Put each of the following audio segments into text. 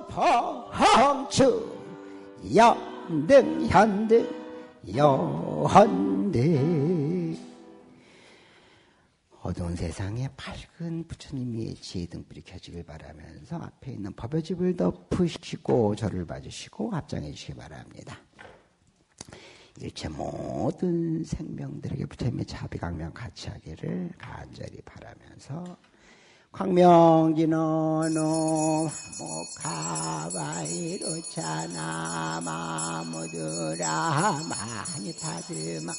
범주 연등 현등 여한대 어두운 세상에 밝은 부처님의 지혜 등불이 켜지길 바라면서 앞에 있는 법요집을 덮으시고 저를 봐주시고 합장해 주시기 바랍니다. 일체 모든 생명들에게 부처님의 자비강명 같이 하기를 간절히 바라면서 광명진어노 모카바이로차나 마무드라 많이 받으마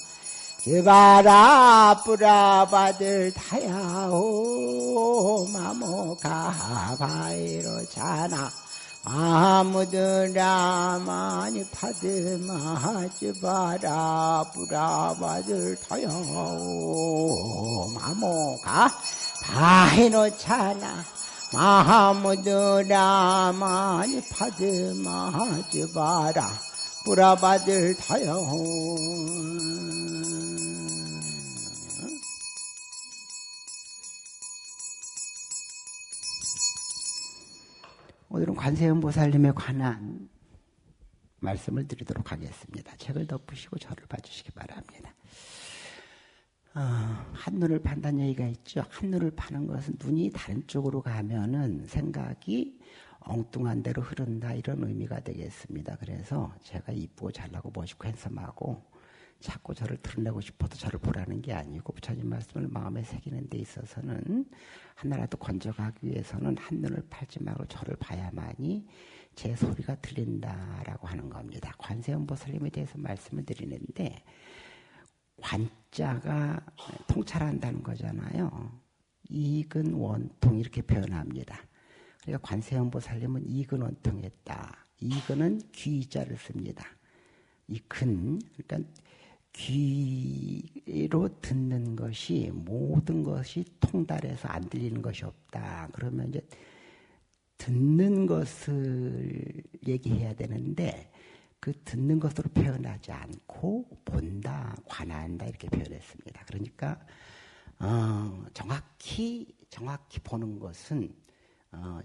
지바라 뿌라바들 타야오 마모카바이로차나 마무드라 많이 받으마 지바라 뿌라바들 타야오 마모카 바이노차나 마하무드라 많이 파드마 지바라 뿌라바들 타요. 오늘은 관세음보살님에 관한 말씀을 드리도록 하겠습니다. 책을 덮으시고 저를 봐주시기 바랍니다. 한눈을 판다는 얘기가 있죠. 한눈을 파는 것은 눈이 다른 쪽으로 가면은 생각이 엉뚱한 대로 흐른다 이런 의미가 되겠습니다. 그래서 제가 이쁘고 잘나고 멋있고 핸섬하고 자꾸 저를 드러내고 싶어도 저를 보라는 게 아니고 부처님 말씀을 마음에 새기는 데 있어서는 하나라도 건져가기 위해서는 한눈을 팔지 말고 저를 봐야만이 제 소리가 들린다라고 하는 겁니다. 관세음보살님에 대해서 말씀을 드리는데 관자가 통찰한다는 거잖아요. 이근 원통 이렇게 표현합니다. 그러니까 관세음보살님은 이근 원통했다. 이근은 귀자를 씁니다. 이근 그러니까 귀로 듣는 것이 모든 것이 통달해서 안 들리는 것이 없다. 그러면 이제 듣는 것을 얘기해야 되는데 그 듣는 것으로 표현하지 않고 본다, 관한다 이렇게 표현했습니다. 그러니까 정확히 보는 것은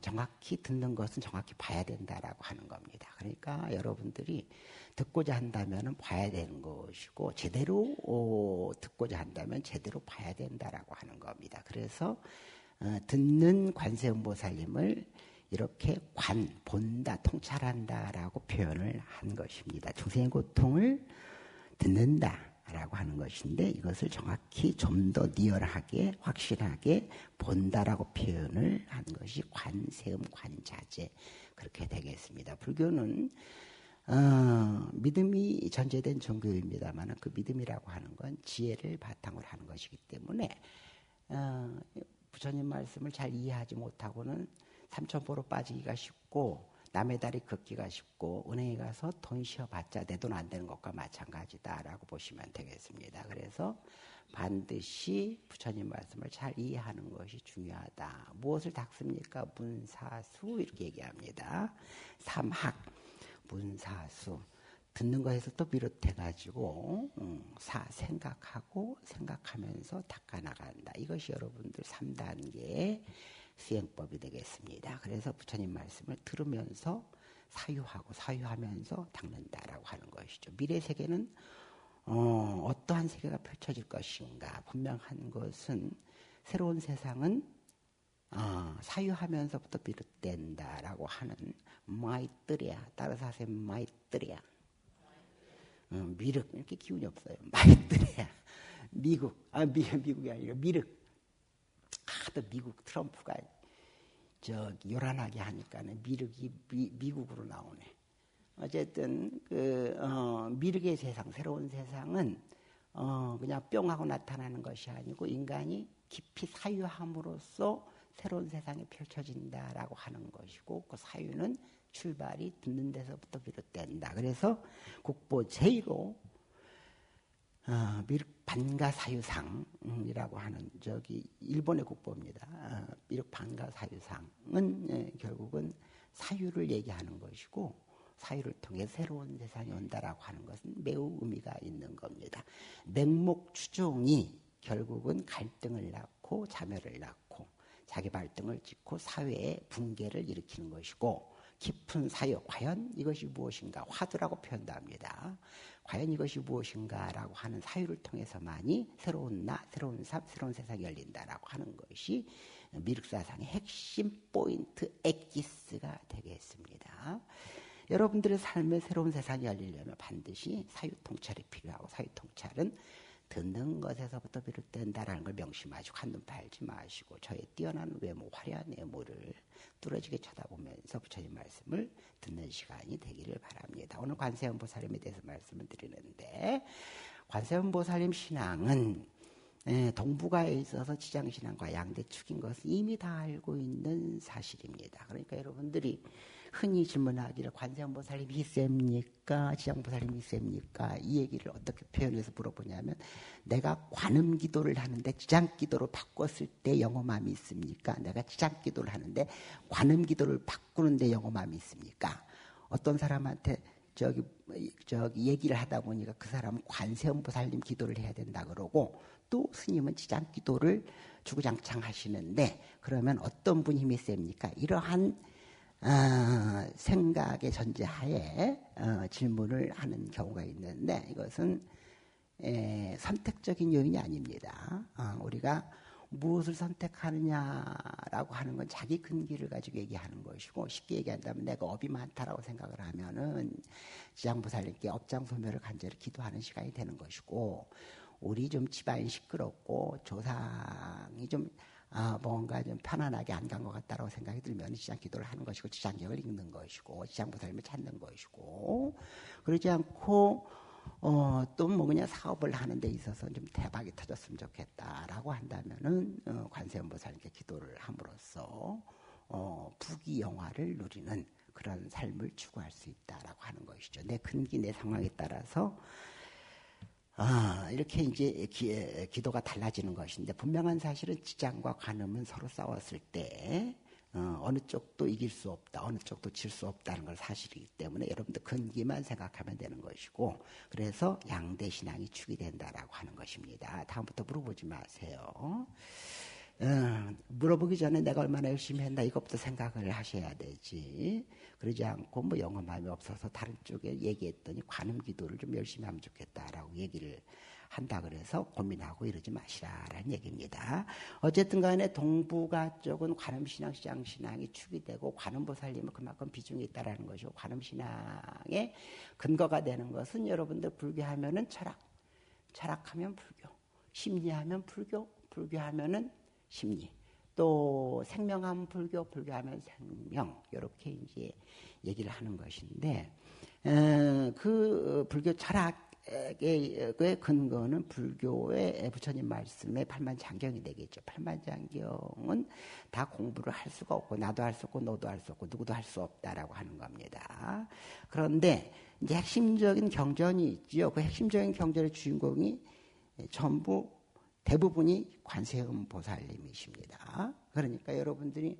정확히 듣는 것은 정확히 봐야 된다라고 하는 겁니다. 그러니까 여러분들이 듣고자 한다면 봐야 되는 것이고 제대로 듣고자 한다면 제대로 봐야 된다라고 하는 겁니다. 그래서 듣는 관세음보살님을 이렇게 본다, 통찰한다라고 표현을 한 것입니다. 중생의 고통을 듣는다라고 하는 것인데 이것을 정확히 좀 더 리얼하게 확실하게 본다라고 표현을 한 것이 관세음 관자재 그렇게 되겠습니다. 불교는 믿음이 전제된 종교입니다만 그 믿음이라고 하는 건 지혜를 바탕으로 하는 것이기 때문에 부처님 말씀을 잘 이해하지 못하고는 삼천포로 빠지기가 쉽고 남의 다리 걷기가 쉽고 은행에 가서 돈 쉬어봤자 내 돈 안 되는 것과 마찬가지다라고 보시면 되겠습니다. 그래서 반드시 부처님 말씀을 잘 이해하는 것이 중요하다. 무엇을 닦습니까? 문사수 이렇게 얘기합니다. 삼학, 문사수. 듣는 것에서 또 비롯해가지고 생각하면서 닦아나간다. 이것이 여러분들 3단계의 수행법이 되겠습니다. 그래서 부처님 말씀을 들으면서 사유하면서 닦는다라고 하는 것이죠. 미래 세계는 어떠한 세계가 펼쳐질 것인가 분명한 것은 새로운 세상은 사유하면서부터 비롯된다라고 하는 마이뜨리아 따라서 하세요. 마이뜨리아 미륵 이렇게 기운이 없어요. 마이뜨리아 미국이 아니라 미륵 하도 미국 트럼프가 요란하게 하니까는 미륵이 미국으로 나오네. 어쨌든 미륵의 세상, 새로운 세상은 그냥 뿅 하고 나타나는 것이 아니고 인간이 깊이 사유함으로써 새로운 세상이 펼쳐진다라고 하는 것이고 그 사유는 출발이 듣는 데서부터 비롯된다. 그래서 국보 제1호 미륵 반가사유상이라고 하는 일본의 국보입니다. 미륵 반가사유상은 결국은 사유를 얘기하는 것이고 사유를 통해 새로운 세상이 온다라고 하는 것은 매우 의미가 있는 겁니다. 맹목 추종이 결국은 갈등을 낳고 자멸을 낳고 자기 발등을 찍고 사회의 붕괴를 일으키는 것이고 깊은 사유, 과연 이것이 무엇인가? 화두라고 표현도 합니다. 과연 이것이 무엇인가라고 하는 사유를 통해서만이 새로운 나, 새로운 삶, 새로운 세상이 열린다라고 하는 것이 미륵사상의 핵심 포인트 엑기스가 되겠습니다. 여러분들의 삶에 새로운 세상이 열리려면 반드시 사유 통찰이 필요하고, 사유 통찰은 듣는 것에서부터 비롯된다라는 걸 명심하시고 한눈 팔지 마시고 저의 뛰어난 외모, 화려한 외모를 뚫어지게 쳐다보면서 부처님 말씀을 듣는 시간이 되기를 바랍니다. 오늘 관세음보살님에 대해서 말씀을 드리는데, 관세음보살님 신앙은 동북아에 있어서 지장신앙과 양대축인 것을 이미 다 알고 있는 사실입니다. 그러니까 여러분들이 흔히 질문하기를 관세음보살님이 있습니까? 지장보살님이 있습니까? 이 얘기를 어떻게 표현해서 물어보냐면, 내가 관음기도를 하는데 지장기도로 바꿨을 때 영험함이 있습니까? 내가 지장기도를 하는데 관음기도를 바꾸는데 영험함이 있습니까? 어떤 사람한테 저기 얘기를 하다 보니까 그 사람은 관세음보살님 기도를 해야 된다 그러고, 또 스님은 지장기도를 주구장창 하시는데 그러면 어떤 분이 힘이 셉니까? 이러한 생각의 전제하에 질문을 하는 경우가 있는데, 이것은 선택적인 요인이 아닙니다. 우리가 무엇을 선택하느냐라고 하는 건 자기 근기를 가지고 얘기하는 것이고, 쉽게 얘기한다면 내가 업이 많다라고 생각을 하면은 지장보살님께 업장소멸을 간절히 기도하는 시간이 되는 것이고, 우리 좀 집안이 시끄럽고 조상이 좀 뭔가 좀 편안하게 안 간 것 같다라고 생각이 들면 지장기도를 하는 것이고, 지장경을 읽는 것이고, 지장보살님을 찾는 것이고, 그러지 않고 또 뭐 그냥 사업을 하는 데 있어서 좀 대박이 터졌으면 좋겠다라고 한다면은 관세음보살님께 기도를 함으로써 부귀영화를 누리는 그런 삶을 추구할 수 있다라고 하는 것이죠. 내 근기, 내 상황에 따라서 이렇게 이제 기도가 달라지는 것인데, 분명한 사실은 지장과 관음은 서로 싸웠을 때 어느 쪽도 이길 수 없다, 어느 쪽도 질 수 없다는 걸 사실이기 때문에 여러분들 근기만 생각하면 되는 것이고, 그래서 양대신앙이 축이 된다라고 하는 것입니다. 다음부터 물어보지 마세요. 물어보기 전에 내가 얼마나 열심히 했나 이것부터 생각을 하셔야 되지. 그러지 않고 뭐 영험함이 없어서 다른 쪽에 얘기했더니 관음기도를 좀 열심히 하면 좋겠다라고 얘기를 한다 그래서 고민하고 이러지 마시라라는 얘기입니다. 어쨌든 간에 동북아 쪽은 관음신앙, 지장신앙이 축이 되고, 관음보살님은 그만큼 비중이 있다라는 것이고, 관음신앙의 근거가 되는 것은 여러분들 불교하면은 철학하면 불교, 심리하면 불교, 불교하면은 심리, 또 생명하면 불교, 불교하면 생명, 이렇게 이제 얘기를 하는 것인데, 그 불교 철학의 근거는 불교의 부처님 말씀의 팔만장경이 되겠죠. 팔만장경은 다 공부를 할 수가 없고, 나도 할 수 없고, 너도 할 수 없고, 누구도 할 수 없다라고 하는 겁니다. 그런데 이제 핵심적인 경전이 있죠. 그 핵심적인 경전의 주인공이 전부 대부분이 관세음보살님이십니다. 그러니까 여러분들이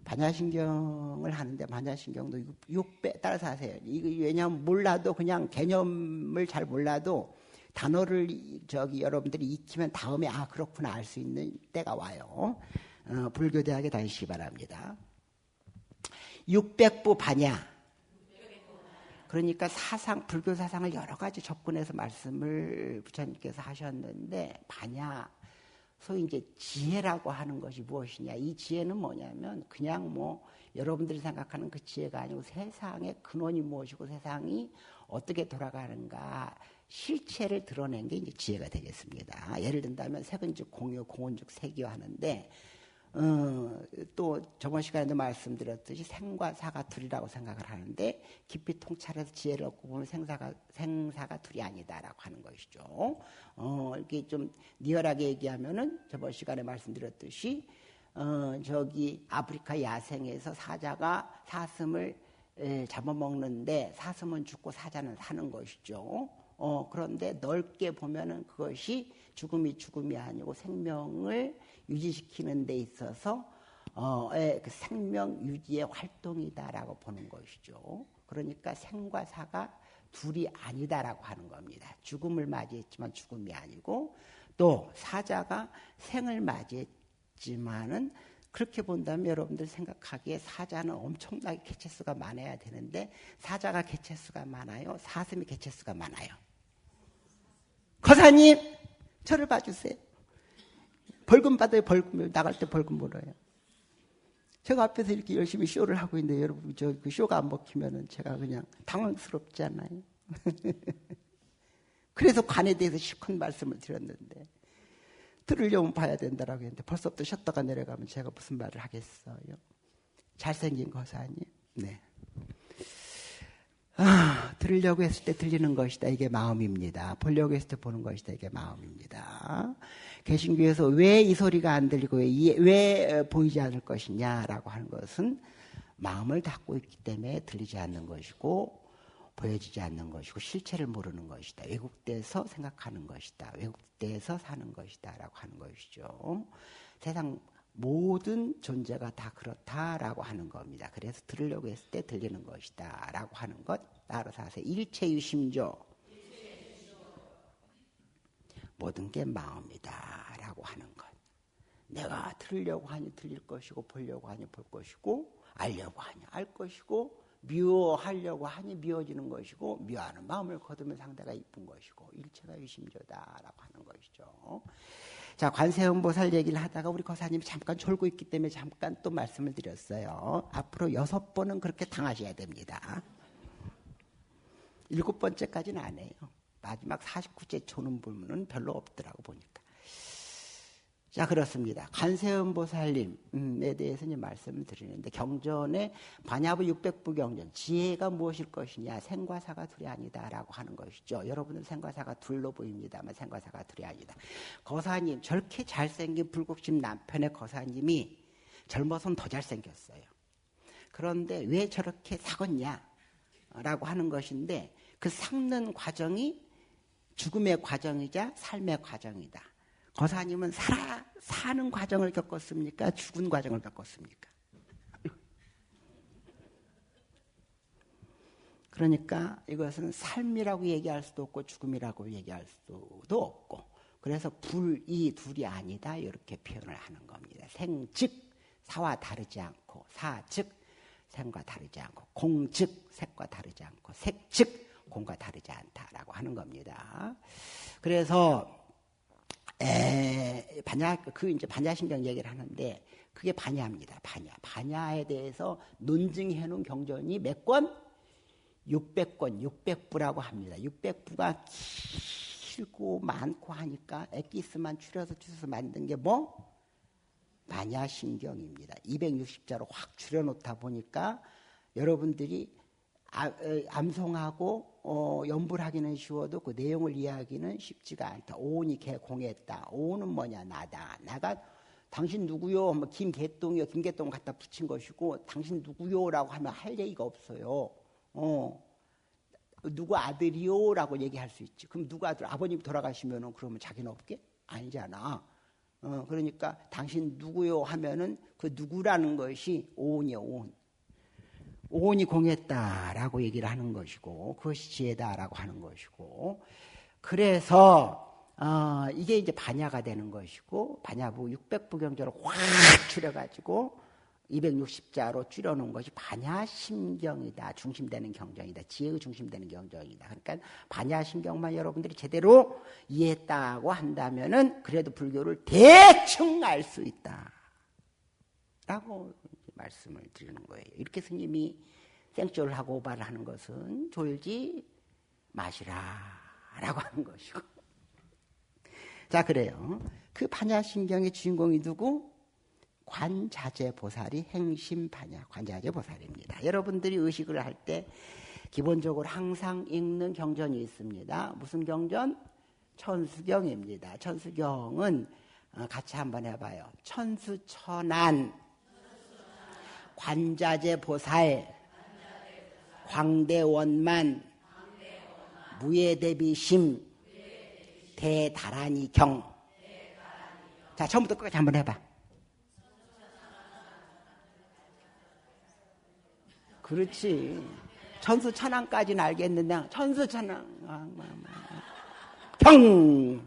반야신경을 하는데 반야신경도 6배 따라서 하세요. 이거 왜냐하면 몰라도, 그냥 개념을 잘 몰라도 단어를 여러분들이 익히면 다음에 그렇구나 알 수 있는 때가 와요. 불교대학에 다니시기 바랍니다. 600부 반야. 그러니까 불교 사상을 여러 가지 접근해서 말씀을 부처님께서 하셨는데, 반야, 소위 이제 지혜라고 하는 것이 무엇이냐. 이 지혜는 뭐냐면 그냥 뭐 여러분들이 생각하는 그 지혜가 아니고, 세상의 근원이 무엇이고 세상이 어떻게 돌아가는가 실체를 드러낸 게 이제 지혜가 되겠습니다. 예를 든다면 색은즉 공유, 공은즉 색이요 하는데, 또 저번 시간에도 말씀드렸듯이 생과 사가 둘이라고 생각을 하는데, 깊이 통찰해서 지혜를 얻고 보면 생사가 둘이 아니다라고 하는 것이죠. 이렇게 좀 리얼하게 얘기하면은 저번 시간에 말씀드렸듯이 저기 아프리카 야생에서 사자가 사슴을 잡아먹는데 사슴은 죽고 사자는 사는 것이죠. 그런데 넓게 보면은 그것이 죽음이 아니고 생명을 유지시키는 데 있어서 그 생명 유지의 활동이다라고 보는 것이죠. 그러니까 생과 사가 둘이 아니다라고 하는 겁니다. 죽음을 맞이했지만 죽음이 아니고, 또 사자가 생을 맞이했지만은 그렇게 본다면 여러분들 생각하기에 사자는 엄청나게 개체수가 많아야 되는데 사자가 개체수가 많아요? 사슴이 개체수가 많아요? 거사님 저를 봐주세요. 벌금 받아요. 벌금. 나갈 때 벌금 물어요. 제가 앞에서 이렇게 열심히 쇼를 하고 있는데 여러분 저 그 쇼가 안 먹히면은 제가 그냥 당황스럽지 않아요? 그래서 관에 대해서 실컷 말씀을 드렸는데 들으려면 봐야 된다라고 했는데 벌써부터 셔터가 내려가면 제가 무슨 말을 하겠어요? 잘생긴 거사님. 네. 들으려고 했을 때 들리는 것이다. 이게 마음입니다. 보려고 했을 때 보는 것이다. 이게 마음입니다. 개신교에서 왜 이 소리가 안 들리고 왜 보이지 않을 것이냐라고 하는 것은 마음을 닫고 있기 때문에 들리지 않는 것이고 보여지지 않는 것이고 실체를 모르는 것이다. 왜곡돼서 생각하는 것이다. 왜곡돼서 사는 것이다. 라고 하는 것이죠. 세상 모든 존재가 다 그렇다라고 하는 겁니다. 그래서 들으려고 했을 때 들리는 것이다. 라고 하는 것 따라서 하세요. 일체유심조. 모든 게 마음이다. 라고 하는 것. 내가 들으려고 하니 들릴 것이고 보려고 하니 볼 것이고 알려고 하니 알 것이고 미워하려고 하니 미워지는 것이고 미워하는 마음을 거두면 상대가 이쁜 것이고 일체가 유심조다라고 하는 것이죠. 자, 관세음보살 얘기를 하다가 우리 거사님이 잠깐 졸고 있기 때문에 잠깐 또 말씀을 드렸어요. 앞으로 6번은 그렇게 당하셔야 됩니다. 7번째까지는 안 해요. 마지막 49째 조는 불문은 별로 없더라고 보니까. 자, 그렇습니다. 관세음보살님에 대해서 이제 말씀을 드리는데 경전에 반야부 600부 경전 지혜가 무엇일 것이냐 생과사가 둘이 아니다라고 하는 것이죠. 여러분은 생과사가 둘로 보입니다만 생과사가 둘이 아니다. 거사님 저렇게 잘생긴 불국심 남편의 거사님이 젊어서는 더 잘생겼어요. 그런데 왜 저렇게 삭었냐라고 하는 것인데 그 삭는 과정이 죽음의 과정이자 삶의 과정이다. 거사님은 사는 과정을 겪었습니까? 죽은 과정을 겪었습니까? 그러니까 이것은 삶이라고 얘기할 수도 없고 죽음이라고 얘기할 수도 없고 그래서 불이 둘이 아니다 이렇게 표현을 하는 겁니다. 생 즉 사와 다르지 않고 사 즉 생과 다르지 않고 공 즉 색과 다르지 않고 색 즉 공과 다르지 않다라고 하는 겁니다. 그래서 이제 반야신경 얘기를 하는데 그게 반야입니다. 반야에 대해서 논증해 놓은 경전이 몇 권? 600권, 600부라고 합니다. 600부가 길고 많고 하니까 엑기스만 줄여서 만든 게 뭐? 반야신경입니다. 260자로 확 줄여놓다 보니까 여러분들이 암송하고 연불 하기는 쉬워도 그 내용을 이해하기는 쉽지가 않다. 오온이 개공했다. 오온은 뭐냐? 나다. 나가 당신 누구요? 뭐 김개똥이요. 김개똥 갖다 붙인 것이고 당신 누구요라고 하면 할 얘기가 없어요. 누구 아들이요? 라고 얘기할 수 있지. 그럼 누구 아들? 아버님 돌아가시면은 그러면 자기는 없게? 아니잖아. 그러니까 당신 누구요? 하면은 그 누구라는 것이 오온이요. 오온. 오온이 공했다라고 얘기를 하는 것이고 그것이 지혜다라고 하는 것이고 그래서 이게 이제 반야가 되는 것이고 반야부 600부 경전을 확 줄여가지고 260자로 줄여놓은 것이 반야심경이다. 중심되는 경전이다. 지혜의 중심되는 경전이다. 그러니까 반야심경만 여러분들이 제대로 이해했다고 한다면은 그래도 불교를 대충 알 수 있다. 라고 말씀을 드리는 거예요. 이렇게 스님이 생쇼를 하고 오바를 하는 것은 졸지 마시라 라고 하는 것이고 자 그래요. 그 반야신경의 주인공이 누구? 관자재보살이 행심반야 관자재보살입니다. 여러분들이 의식을 할 때 기본적으로 항상 읽는 경전이 있습니다. 무슨 경전? 천수경입니다. 천수경은 같이 한번 해봐요. 천수천안 관자재보살 광대원만 무예대비심 대다라니경. 자 처음부터 끝까지 한번 해봐. 그렇지. 천수천안까지는 알겠는데 천수천안 경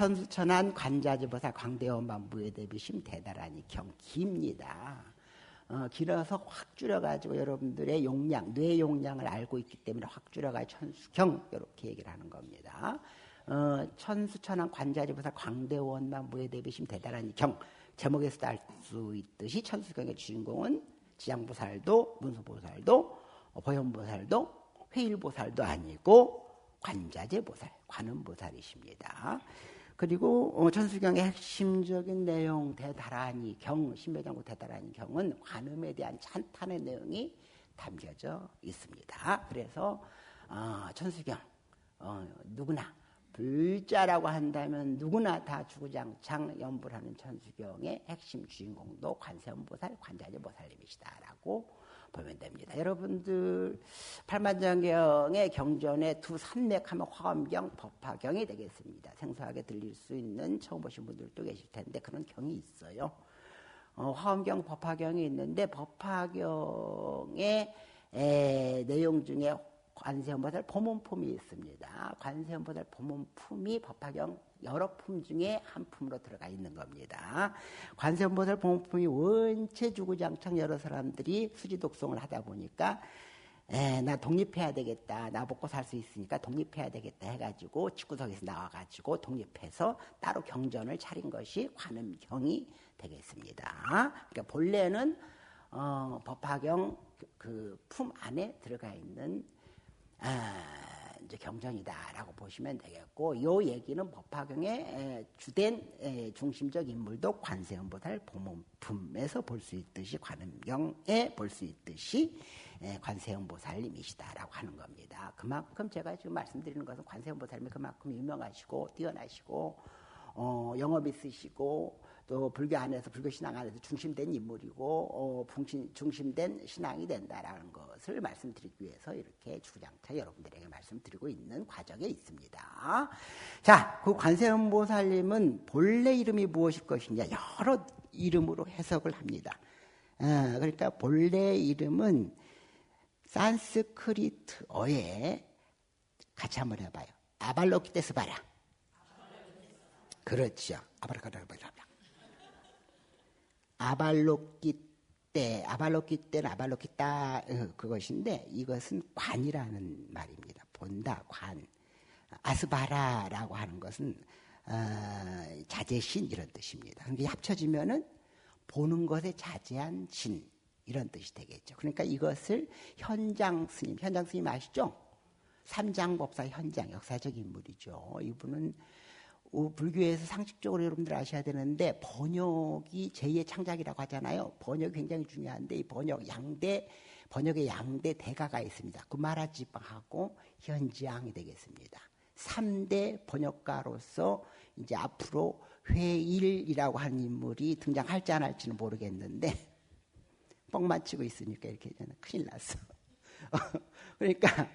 천수천안 관자지보살 광대원만무에 대비심 대다라니 경 깁니다. 길어서 확 줄여가지고 여러분들의 용량, 뇌 용량을 알고 있기 때문에 확 줄여가지고 천수경 이렇게 얘기를 하는 겁니다. 천수천안 관자지보살 광대원만무에 대비심 대다라니 경 제목에서도 알 수 있듯이 천수경의 주인공은 지장보살도 문수보살도 보현보살도 회일보살도 아니고 관자재보살, 관음보살이십니다. 그리고 천수경의 핵심적인 내용 대다라니 경, 신묘장구 대다라니 경은 관음에 대한 찬탄의 내용이 담겨져 있습니다. 그래서 천수경 누구나 불자라고 한다면 누구나 다 주구장창 연불하는 천수경의 핵심 주인공도 관세음보살, 관자재보살님이시다라고 보면 됩니다. 여러분들 팔만장경의 경전의 두 산맥하면 화엄경, 법화경이 되겠습니다. 생소하게 들릴 수 있는 처음 보신 분들도 계실 텐데 그런 경이 있어요. 화엄경, 법화경이 있는데 법화경의 내용 중에 관세음보살 보문품이 있습니다. 관세음보살 보문품이 법화경 여러 품 중에 한 품으로 들어가 있는 겁니다. 관세음보살 보문품이 원체 주구장창 여러 사람들이 수지독송을 하다 보니까 나 독립해야 되겠다. 나 먹고 살 수 있으니까 독립해야 되겠다 해가지고 집구석에서 나와가지고 독립해서 따로 경전을 차린 것이 관음경이 되겠습니다. 그러니까 본래는 법화경 그 품 안에 들어가 있는 이제 경전이다라고 보시면 되겠고, 이 얘기는 법화경의 주된 중심적 인물도 관세음보살 보문품에서 볼 수 있듯이 관음경에 볼 수 있듯이 관세음보살님이시다라고 하는 겁니다. 그만큼 제가 지금 말씀드리는 것은 관세음보살님이 그만큼 유명하시고 뛰어나시고 영업 있으시고 또 불교 안에서 불교 신앙 안에서 중심된 인물이고 중심된 신앙이 된다라는 것을 말씀드리기 위해서 이렇게 주구장창 여러분들에게 말씀드리고 있는 과정에 있습니다. 자, 그 관세음보살님은 본래 이름이 무엇일 것이냐 여러 이름으로 해석을 합니다. 그러니까 본래 이름은 산스크리트어에 같이 한번 해봐요. 아발로키테스바라. 그렇죠. 아발로키테스바라. 아발로키떼는 아발로키따 그것인데 이것은 관이라는 말입니다. 본다, 관. 아스바라라고 하는 것은 자제신 이런 뜻입니다. 그러니까 합쳐지면은 보는 것에 자제한 신 이런 뜻이 되겠죠. 그러니까 이것을 현장 스님 아시죠? 삼장법사 현장 역사적 인물이죠. 이분은 불교에서 상식적으로 여러분들 아셔야 되는데 번역이 제2의 창작이라고 하잖아요. 번역이 굉장히 중요한데 이 번역의 양대 대가가 있습니다. 구마라지방하고 현지양이 되겠습니다. 3대 번역가로서 이제 앞으로 회일이라고 하는 인물이 등장할지 안 할지는 모르겠는데 뻥만 치고 있으니까 이렇게 큰일 났어. 그러니까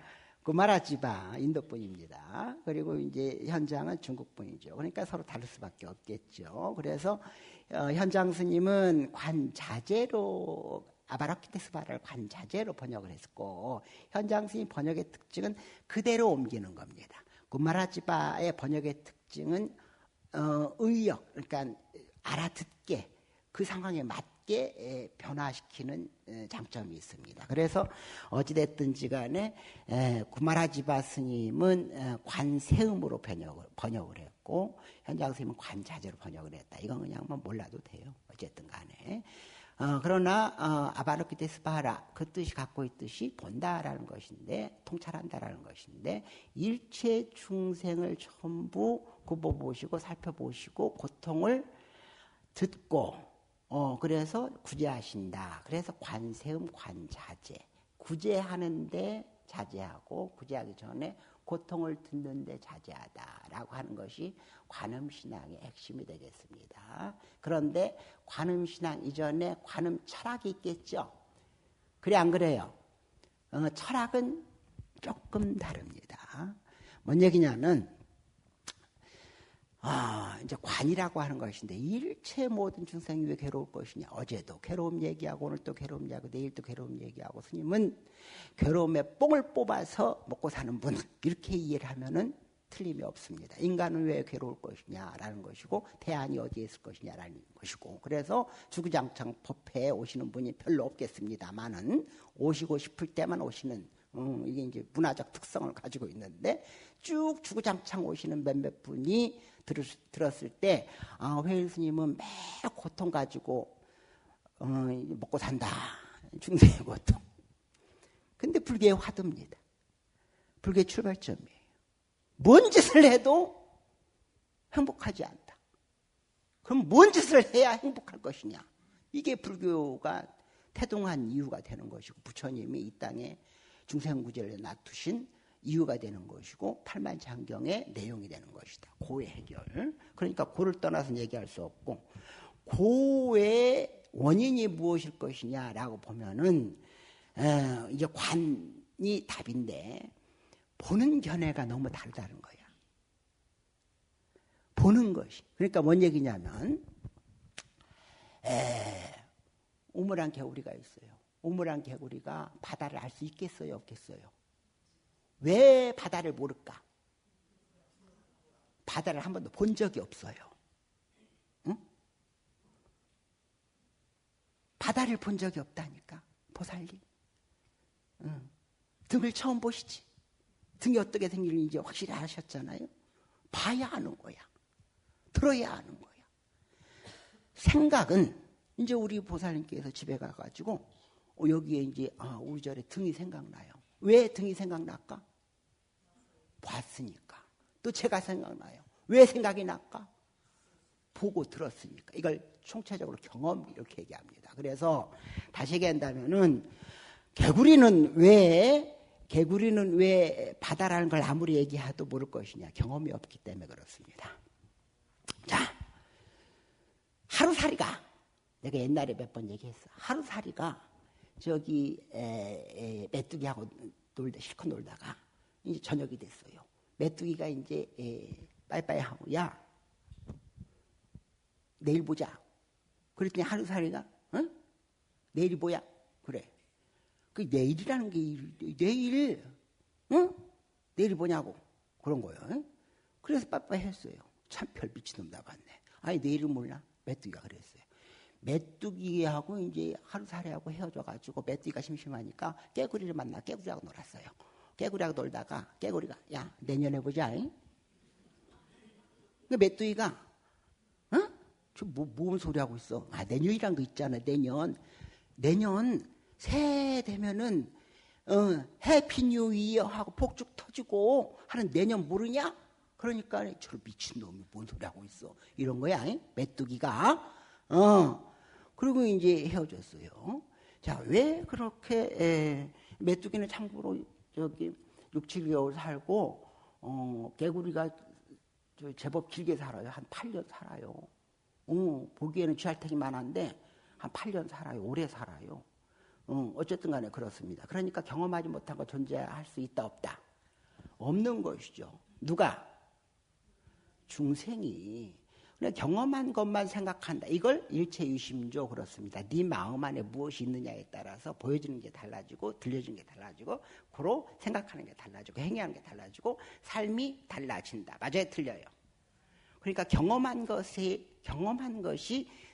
구마라지바 인도분입니다. 그리고 이제 현장은 중국분이죠. 그러니까 서로 다를 수밖에 없겠죠. 그래서 현장 스님은 관자재로 아바라키테스바라를 관자재로 번역을 했고 현장 스님 번역의 특징은 그대로 옮기는 겁니다. 구마라지바의 번역의 특징은 의역, 그러니까 알아듣게 그 상황에 맞게 변화시키는 장점이 있습니다. 그래서 어찌됐든지 간에 구마라지바 스님은 관세음으로 번역을 했고 현장 스님은 관자재로 번역을 했다. 이건 그냥 몰라도 돼요. 어쨌든 간에. 그러나 아바로키테스바라 그 뜻이 갖고 있듯이 본다라는 것인데 통찰한다라는 것인데 일체 중생을 전부 굽어보시고 살펴보시고 고통을 듣고 그래서 구제하신다. 그래서 관세음 관자제. 구제하는데 자제하고 구제하기 전에 고통을 듣는데 자제하다라고 하는 것이 관음신앙의 핵심이 되겠습니다. 그런데 관음신앙 이전에 관음 철학이 있겠죠. 그래 안 그래요? 철학은 조금 다릅니다. 뭔 얘기냐면 이제 관이라고 하는 것인데 일체 모든 중생이 왜 괴로울 것이냐. 어제도 괴로움 얘기하고 오늘 또 괴로움 얘기하고 내일 또 괴로움 얘기하고 스님은 괴로움에 뽕을 뽑아서 먹고 사는 분 이렇게 이해를 하면은 틀림이 없습니다. 인간은 왜 괴로울 것이냐라는 것이고 대안이 어디에 있을 것이냐라는 것이고 그래서 주구장창 법회에 오시는 분이 별로 없겠습니다만은 오시고 싶을 때만 오시는 이게 이제 문화적 특성을 가지고 있는데 쭉 주구장창 오시는 몇몇 분이 들었을 때 회일 스님은 매일 고통 가지고 먹고 산다. 중생의 고통. 근데 불교의 화두입니다. 불교의 출발점이에요. 뭔 짓을 해도 행복하지 않다. 그럼 뭔 짓을 해야 행복할 것이냐. 이게 불교가 태동한 이유가 되는 것이고 부처님이 이 땅에 중생구제를 놔두신 이유가 되는 것이고 팔만장경의 내용이 되는 것이다. 고의 해결. 그러니까 고를 떠나서는 얘기할 수 없고 고의 원인이 무엇일 것이냐라고 보면은 이제 관이 답인데 보는 견해가 너무 다르다는 거야. 보는 것이. 그러니까 뭔 얘기냐면 우물안 개구리가 있어요. 우물안 개구리가 바다를 알 수 있겠어요? 없겠어요? 왜 바다를 모를까? 바다를 한 번도 본 적이 없어요. 응? 바다를 본 적이 없다니까. 보살님. 응. 등을 처음 보시지. 등이 어떻게 생기는지 확실히 아셨잖아요. 봐야 아는 거야. 들어야 아는 거야. 생각은 이제 우리 보살님께서 집에 가가지고 여기에 이제 우리절에 등이 생각나요. 왜 등이 생각날까? 봤으니까. 또 제가 생각나요. 왜 생각이 날까? 보고 들었으니까. 이걸 총체적으로 경험 이렇게 얘기합니다. 그래서 다시 얘기한다면은 개구리는 왜 바다라는 걸 아무리 얘기해도 모를 것이냐. 경험이 없기 때문에 그렇습니다. 자, 하루살이가 내가 옛날에 몇 번 얘기했어. 하루살이가 저기 메뚜기하고 실컷 놀다가 이제 저녁이 됐어요. 메뚜기가 이제 빠이빠이 하고 야 내일 보자. 그랬더니 하루살이가 내일이 뭐야? 그래. 그 내일이라는 게 내일 내일이 뭐냐고 그런 거예요. 그래서 빠빠이 했어요. 참 별 미친놈 나봤네. 아니 내일은 몰라. 메뚜기가 그랬어요. 메뚜기하고 이제 하루살이하고 헤어져가지고 메뚜기가 심심하니까 깨구리를 만나 깨구리하고 놀았어요. 깨구리하고 놀다가 깨구리가 야 내년에 보자. 그 메뚜기가 뭔 소리 하고 있어? 내년이란 거 있잖아. 내년 새해 되면은 해피 뉴 이어 하고 폭죽 터지고 하는 내년 모르냐? 그러니까 저 미친놈이 뭔 소리 하고 있어? 이런 거야. 메뚜기가. 그리고 이제 헤어졌어요. 자, 왜 그렇게 메뚜기는 참고로 저기 6, 7개월 살고 개구리가 제법 길게 살아요. 한 8년 살아요. 보기에는 쥐알탱이만 한데 한 8년 살아요. 오래 살아요. 어쨌든 간에 그렇습니다. 그러니까 경험하지 못한 거 존재할 수 있다 없다? 없는 것이죠. 누가? 중생이. 그러니까 경험한 것만 생각한다. 이걸 일체유심조 그렇습니다. 네 마음 안에 무엇이 있느냐에 따라서 보여지는 게 달라지고 들려지는 게 달라지고 고로 생각하는 게 달라지고 행위하는 게 달라지고 삶이 달라진다. 맞아요? 틀려요? 그러니까 경험한 것이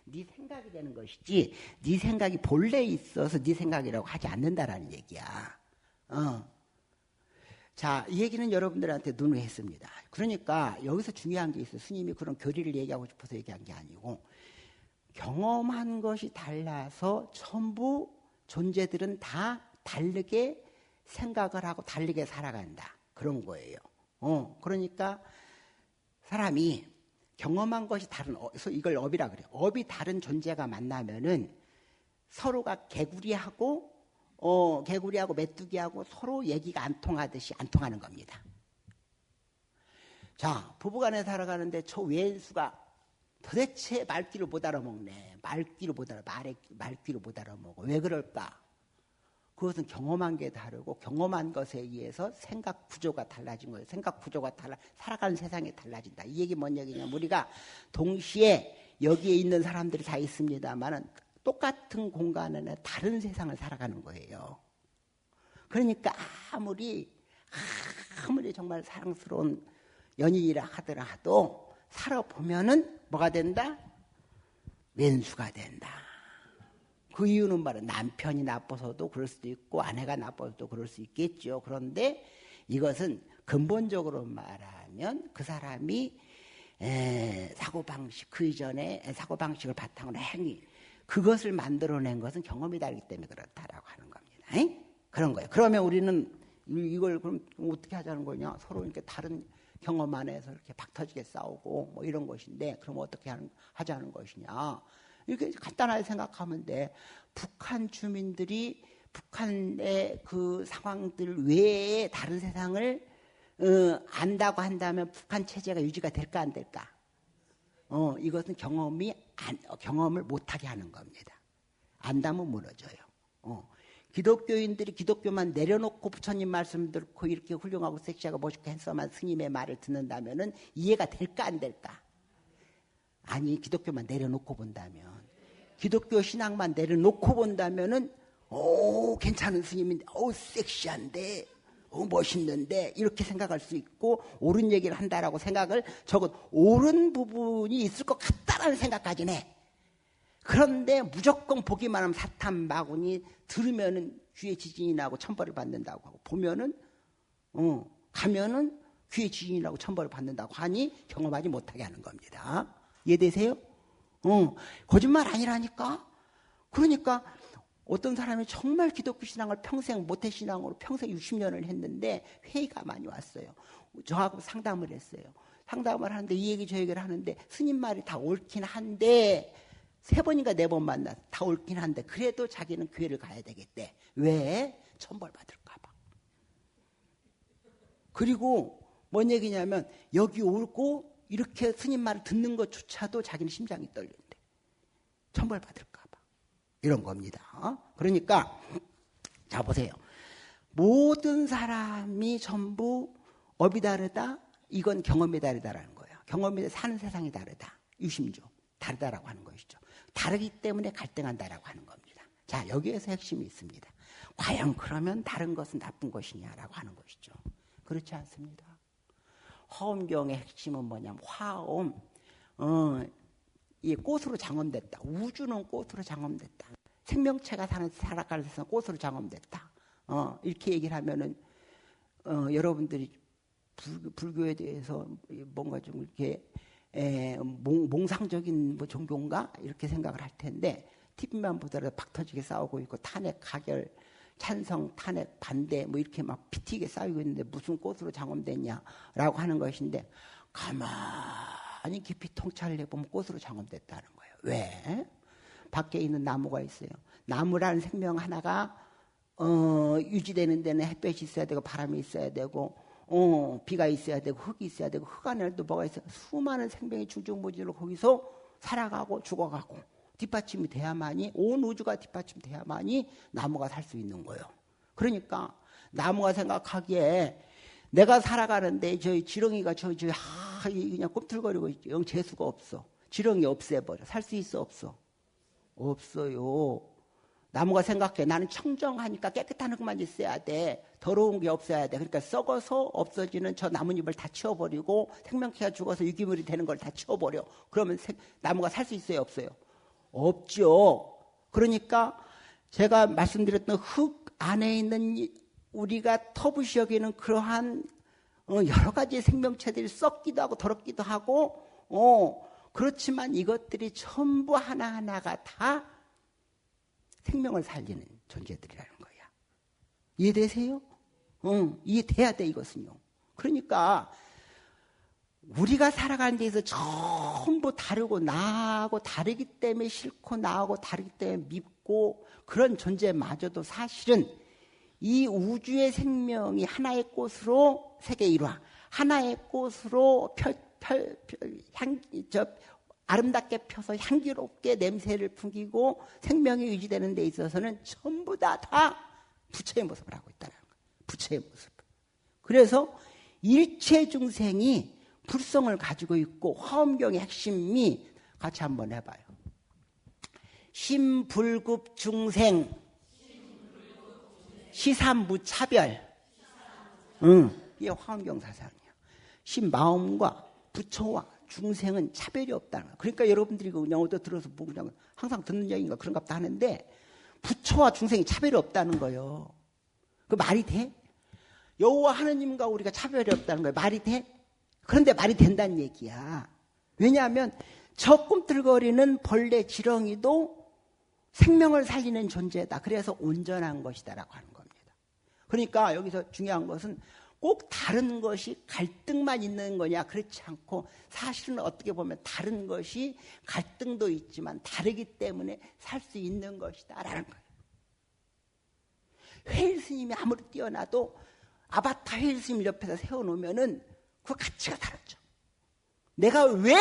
네 생각이 되는 것이지 네 생각이 본래 있어서 네 생각이라고 하지 않는다라는 얘기야. 자, 이 얘기는 여러분들한테 누누했습니다. 그러니까 여기서 중요한 게 있어요. 스님이 그런 교리를 얘기하고 싶어서 얘기한 게 아니고 경험한 것이 달라서 전부 존재들은 다 다르게 생각을 하고 다르게 살아간다. 그런 거예요. 그러니까 사람이 경험한 것이 다른, 이걸 업이라 그래요. 업이 다른 존재가 만나면은 서로가 개구리하고 메뚜기하고 서로 얘기가 안 통하듯이 안 통하는 겁니다. 자, 부부간에 살아가는데 저 외수가 도대체 말귀를 못 알아먹네. 말귀를 못 알아먹어. 왜 그럴까? 그것은 경험한 게 다르고 경험한 것에 의해서 생각 구조가 달라진 거예요. 생각 구조가 살아가는 세상이 달라진다. 이 얘기 뭔 얘기냐면 우리가 동시에 여기에 있는 사람들이 다 있습니다만은 똑같은 공간 안에 다른 세상을 살아가는 거예요. 그러니까 아무리 정말 사랑스러운 연인이라 하더라도 살아보면은 뭐가 된다? 왼수가 된다. 그 이유는 말은 남편이 나빠서도 그럴 수도 있고 아내가 나빠서도 그럴 수 있겠죠. 그런데 이것은 근본적으로 말하면 그 사람이 사고방식, 그 이전에 사고방식을 바탕으로 행위, 그것을 만들어낸 것은 경험이 다르기 때문에 그렇다라고 하는 겁니다. 그런 거예요. 그러면 우리는 이걸 그럼 어떻게 하자는 거냐? 서로 이렇게 다른 경험 안에서 이렇게 박터지게 싸우고 뭐 이런 것인데, 그럼 어떻게 하자는 것이냐? 이렇게 간단하게 생각하면 돼. 북한 주민들이 북한의 그 상황들 외에 다른 세상을 안다고 한다면 북한 체제가 유지가 될까 안 될까? 이것은 경험을 못하게 하는 겁니다. 안다면 무너져요. 기독교인들이 기독교만 내려놓고 부처님 말씀 듣고 이렇게 훌륭하고 섹시하고 멋있고 핸섬한 스님의 말을 듣는다면은 이해가 될까 안 될까? 아니, 기독교만 내려놓고 본다면, 기독교 신앙만 내려놓고 본다면은 괜찮은 스님인데 섹시한데 멋있는데 이렇게 생각할 수 있고, 옳은 얘기를 한다라고 생각을, 적어도 옳은 부분이 있을 것 같다라는 생각까지는 해. 그런데 무조건 보기만 하면 사탄 마구니, 들으면은 귀에 지진이 나고 천벌을 받는다고 하고, 보면은 가면은 귀에 지진이 나고 천벌을 받는다고 하니 경험하지 못하게 하는 겁니다. 이해되세요? 거짓말 아니라니까. 그러니까 어떤 사람이 정말 기독교 신앙을 평생 모태신앙으로 평생 60년을 했는데 회의가 많이 왔어요. 저하고 상담을 했어요. 상담을 하는데 이 얘기 저 얘기를 하는데 스님 말이 다 옳긴 한데, 3번인가 4번 만나 다 옳긴 한데 그래도 자기는 교회를 가야 되겠대. 왜? 천벌 받을까 봐. 그리고 뭔 얘기냐면 여기 옳고 이렇게 스님 말을 듣는 것조차도 자기는 심장이 떨린대. 천벌 받을까 봐. 이런 겁니다. 그러니까 자 보세요. 모든 사람이 전부 업이 다르다. 이건 경험이 다르다라는 거예요. 경험이 사는 세상이 다르다. 유심조. 다르다라고 하는 것이죠. 다르기 때문에 갈등한다라고 하는 겁니다. 자, 여기에서 핵심이 있습니다. 과연 그러면 다른 것은 나쁜 것이냐라고 하는 것이죠. 그렇지 않습니다. 화엄경의 핵심은 뭐냐면 화엄, 이 꽃으로 장엄됐다. 우주는 꽃으로 장엄됐다. 생명체가 살아가는 세상은 꽃으로 장엄됐다. 이렇게 얘기를 하면은 여러분들이 불교에 대해서 뭔가 좀 이렇게 몽상적인 뭐 종교인가 이렇게 생각을 할 텐데, TV만 보더라도 박터지게 싸우고 있고 탄핵, 가결, 찬성, 탄핵, 반대 뭐 이렇게 막 피튀게 싸우고 있는데 무슨 꽃으로 장엄됐냐라고 하는 것인데, 가만히 깊이 통찰을 해보면 꽃으로 장엄됐다는 거예요. 왜? 밖에 있는 나무가 있어요. 나무라는 생명 하나가 유지되는 데는 햇볕이 있어야 되고 바람이 있어야 되고 비가 있어야 되고 흙이 있어야 되고, 흙 안에도 뭐가 있어요? 수많은 생명이 중중무진으로 거기서 살아가고 죽어가고 뒷받침이 돼야만이, 온 우주가 뒷받침돼야만이 나무가 살 수 있는 거예요. 그러니까 나무가 생각하기에 내가 살아가는데 저희 지렁이가 그냥 꿈틀거리고 있죠. 영 재수가 없어. 지렁이 없애버려. 살 수 있어 없어? 없어요. 나무가 생각해. 나는 청정하니까 깨끗한 흙만 있어야 돼. 더러운 게 없어야 돼. 그러니까 썩어서 없어지는 저 나뭇잎을 다 치워버리고, 생명체가 죽어서 유기물이 되는 걸 다 치워버려. 그러면 나무가 살 수 있어요 없어요? 없죠. 그러니까 제가 말씀드렸던 흙 안에 있는 우리가 터부시 여기는 그러한 여러 가지 생명체들이 썩기도 하고 더럽기도 하고, 그렇지만 이것들이 전부 하나하나가 다 생명을 살리는 존재들이라는 거야. 이해되세요? 이해돼야 돼, 이것은요. 그러니까 우리가 살아가는 데에서 전부 다르고 나하고 다르기 때문에 싫고 나하고 다르기 때문에 밉고, 그런 존재마저도 사실은 이 우주의 생명이 하나의 꽃으로 세계 일화, 하나의 꽃으로 아름답게 펴서 향기롭게 냄새를 풍기고 생명이 유지되는 데 있어서는 전부 다 부처의 모습을 하고 있다는 거예요. 부처의 모습. 그래서 일체 중생이 불성을 가지고 있고, 화엄경의 핵심이 같이 한번 해봐요. 심불급 중생, 시삼무차별. 이게 화엄경 사상이야. 마음과 부처와 중생은 차별이 없다는 거예요. 그러니까 여러분들이 그냥 어디 들어서 뭐 그냥 항상 듣는 얘기인가 그런가 보다 하는데 부처와 중생이 차별이 없다는 거예요. 그 말이 돼? 여호와 하느님과 우리가 차별이 없다는 거예요. 말이 돼? 그런데 말이 된다는 얘기야. 왜냐하면 저 꿈틀거리는 벌레 지렁이도 생명을 살리는 존재다. 그래서 온전한 것이다라고 하는 겁니다. 그러니까 여기서 중요한 것은 꼭 다른 것이 갈등만 있는 거냐 그렇지 않고 사실은 어떻게 보면 다른 것이 갈등도 있지만 다르기 때문에 살 수 있는 것이다 라는 거예요. 회일 스님이 아무리 뛰어나도 아바타 회일 스님 옆에서 세워놓으면은 그 가치가 다르죠. 내가 왜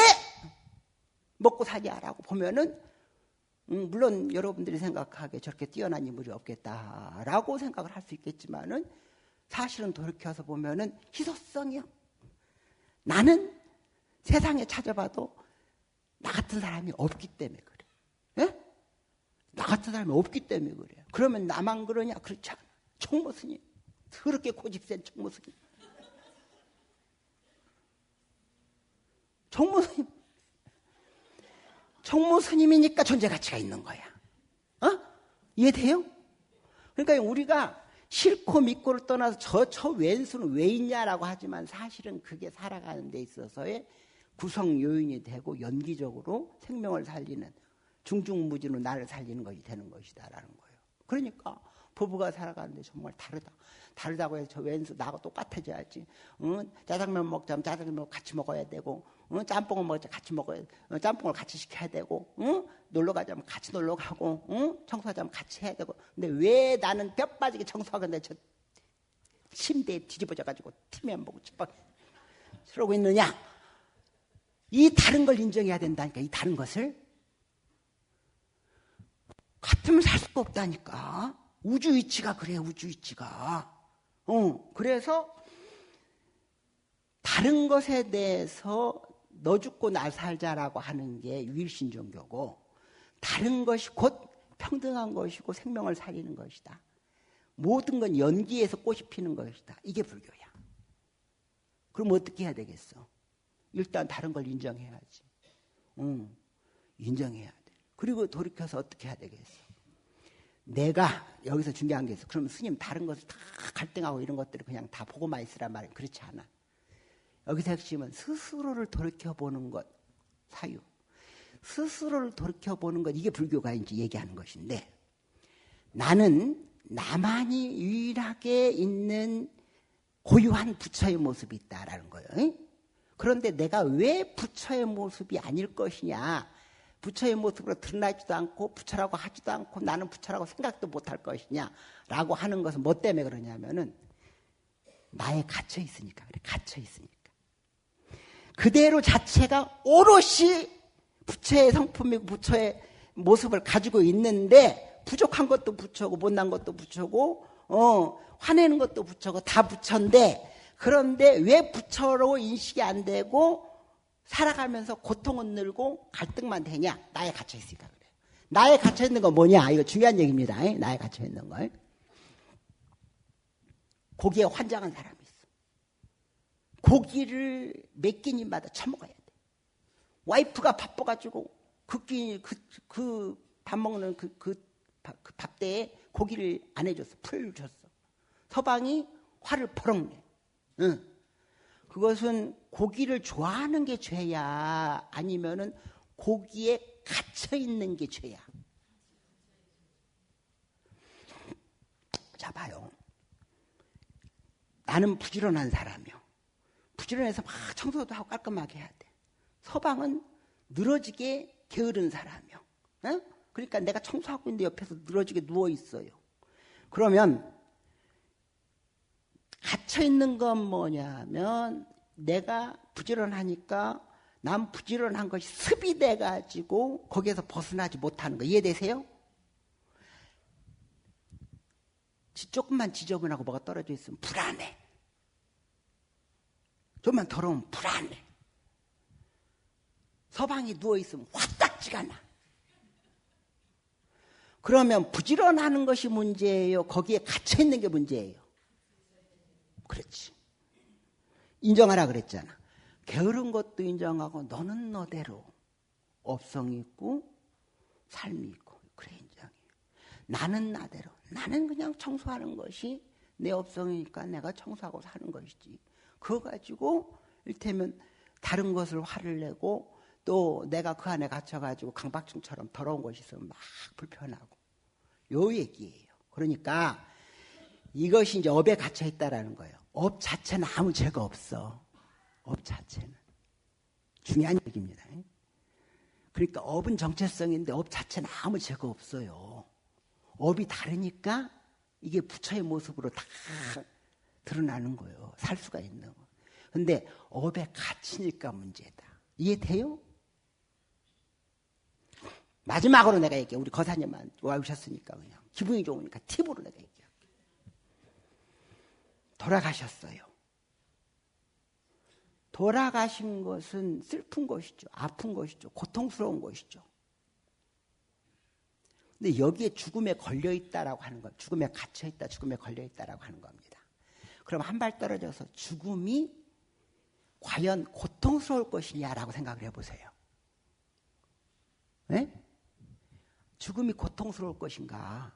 먹고 사냐라고 보면은 물론 여러분들이 생각하기에 저렇게 뛰어난 인물이 없겠다라고 생각을 할 수 있겠지만은 사실은 돌이켜서 보면은 희소성이요. 나는 세상에 찾아봐도 나 같은 사람이 없기 때문에 그래. 예? 나 같은 사람이 없기 때문에 그래. 그러면 나만 그러냐? 그렇지 않아. 총무 스님. 더럽게 고집센 총무 스님. 총무 스님. 총무 스님이니까 존재 가치가 있는 거야. 이해돼요? 그러니까 우리가 싫고 믿고를 떠나서 저 왼수는 왜 있냐라고 하지만 사실은 그게 살아가는 데 있어서의 구성 요인이 되고 연기적으로 생명을 살리는 중중무진으로 나를 살리는 것이 되는 것이다라는 거예요. 그러니까 부부가 살아가는데 정말 다르다고 해서 저 왼수 나하고 똑같아져야지. 짜장면 먹자면 짜장면 같이 먹어야 되고 짬뽕을 먹자 같이 먹어야 짬뽕을 같이 시켜야 되고 놀러 가자면 같이 놀러 가고 청소하자면 같이 해야 되고 근데 왜 나는 뼈 빠지게 청소하는데 저 침대에 뒤집어져가지고 TV만 보고 저러고 있느냐. 이 다른 걸 인정해야 된다니까. 이 다른 것을 같으면 살 수가 없다니까. 우주 이치가 그래. 우주 이치가. 그래서 다른 것에 대해서 너 죽고 나 살자라고 하는 게 유일신 종교고 다른 것이 곧 평등한 것이고 생명을 살리는 것이다. 모든 건 연기에서 꽃이 피는 것이다. 이게 불교야. 그럼 어떻게 해야 되겠어? 일단 다른 걸 인정해야지. 인정해야 돼. 그리고 돌이켜서 어떻게 해야 되겠어? 내가 여기서 중요한 게 있어. 그러면 스님 다른 것을 다 갈등하고 이런 것들을 그냥 다 보고만 있으란 말이야. 그렇지 않아. 여기서 핵심은 스스로를 돌이켜보는 것, 사유. 스스로를 돌이켜보는 것, 이게 불교가 이제 얘기하는 것인데 나는 나만이 유일하게 있는 고유한 부처의 모습이 있다라는 거예요. 그런데 내가 왜 부처의 모습이 아닐 것이냐. 부처의 모습으로 드러나지도 않고 부처라고 하지도 않고 나는 부처라고 생각도 못할 것이냐라고 하는 것은 뭐 때문에 그러냐면은 나에 갇혀 있으니까 그래. 갇혀 있으니까. 그대로 자체가 오롯이 부처의 성품이고 부처의 모습을 가지고 있는데 부족한 것도 부처고 못난 것도 부처고 화내는 것도 부처고 다 부처인데 그런데 왜 부처로 인식이 안 되고 살아가면서 고통은 늘고 갈등만 되냐? 나에 갇혀 있으니까 그래요. 나에 갇혀 있는 건 뭐냐? 이거 중요한 얘기입니다. 나에 갇혀 있는 거. 고기에 환장한 사람이 있어. 고기를 몇 끼니마다 처먹어야 돼. 와이프가 바빠가지고 그 밥 먹는 그 밥대에 고기를 안 해줬어. 풀 줬어. 서방이 화를 버럭 내. 그것은 고기를 좋아하는 게 죄야? 아니면은 고기에 갇혀 있는 게 죄야? 자, 봐요. 나는 부지런한 사람이요. 부지런해서 막 청소도 하고 깔끔하게 해야 돼. 서방은 늘어지게 게으른 사람이요. 그러니까 내가 청소하고 있는데 옆에서 늘어지게 누워 있어요. 그러면 갇혀 있는 건 뭐냐면 내가 부지런하니까 난 부지런한 것이 습이 돼가지고 거기에서 벗어나지 못하는 거 이해되세요? 조금만 지저분하고 뭐가 떨어져 있으면 불안해. 좀만 더러우면 불안해. 서방이 누워있으면 화딱지가 나. 그러면 부지런하는 것이 문제예요? 거기에 갇혀있는 게 문제예요? 그렇지. 인정하라 그랬잖아. 게으른 것도 인정하고 너는 너대로 업성이 있고 삶이 있고 그래 인정해. 나는 나대로 나는 그냥 청소하는 것이 내 업성이니까 내가 청소하고 사는 것이지. 그거 가지고 이를테면 다른 것을 화를 내고 또 내가 그 안에 갇혀가지고 강박증처럼 더러운 것이 있으면 막 불편하고 요 얘기예요. 그러니까 이것이 이제 업에 갇혀 있다라는 거예요. 업 자체는 아무 죄가 없어. 업 자체는 중요한 얘기입니다. 그러니까 업은 정체성인데 업 자체는 아무 죄가 없어요. 업이 다르니까 이게 부처의 모습으로 다 드러나는 거예요. 살 수가 있는 거. 근데 업에 갇히니까 문제다. 이해돼요? 마지막으로 내가 얘기해. 우리 거사님만 와주셨으니까 그냥 기분이 좋으니까 팁으로 내가 얘기해. 돌아가셨어요. 돌아가신 것은 슬픈 것이죠. 아픈 것이죠. 고통스러운 것이죠. 근데 여기에 죽음에 걸려있다라고 하는 것, 죽음에 갇혀있다, 죽음에 걸려있다라고 하는 겁니다. 그럼 한 발 떨어져서 죽음이 과연 고통스러울 것이냐라고 생각을 해보세요. 네? 죽음이 고통스러울 것인가?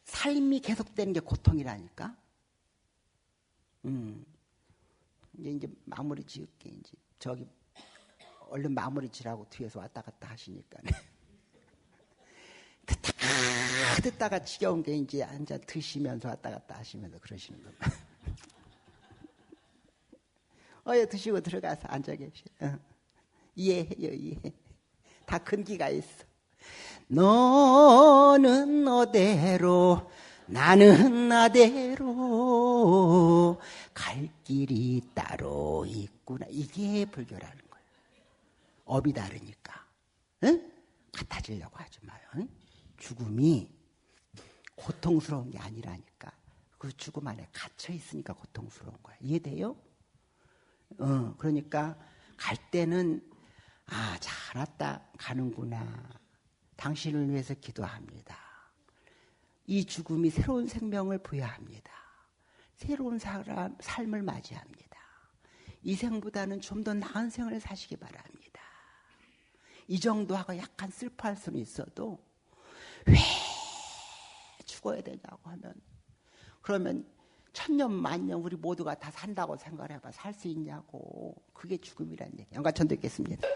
삶이 계속되는 게 고통이라니까? 이제 마무리 지을게. 이제 저기 얼른 마무리 지라고 뒤에서 왔다 갔다 하시니까. 듣다가 지겨운 게 이제 앉아 드시면서 왔다 갔다 하시면서 그러시는 겁니다. 드시고 들어가서 앉아 계셔. 이해해요, 이해. 다 근기가 있어. 너는 너대로 나는 나대로 갈 길이 따로 있구나. 이게 불교라는 거예요. 업이 다르니까. 응? 같아지려고 하지 마요. 응? 죽음이 고통스러운 게 아니라니까. 그 죽음 안에 갇혀 있으니까 고통스러운 거야. 이해돼요? 그러니까 갈 때는 잘 왔다 가는구나. 당신을 위해서 기도합니다. 이 죽음이 새로운 생명을 부여합니다. 새로운 삶을 맞이합니다. 이 생보다는 좀 더 나은 생을 사시기 바랍니다. 이 정도 하고 약간 슬퍼할 수는 있어도 왜 죽어야 되냐고 하면 그러면 천년 만년 우리 모두가 다 산다고 생각을 해봐. 살 수 있냐고. 그게 죽음이란 얘기. 영가천 듣겠습니다.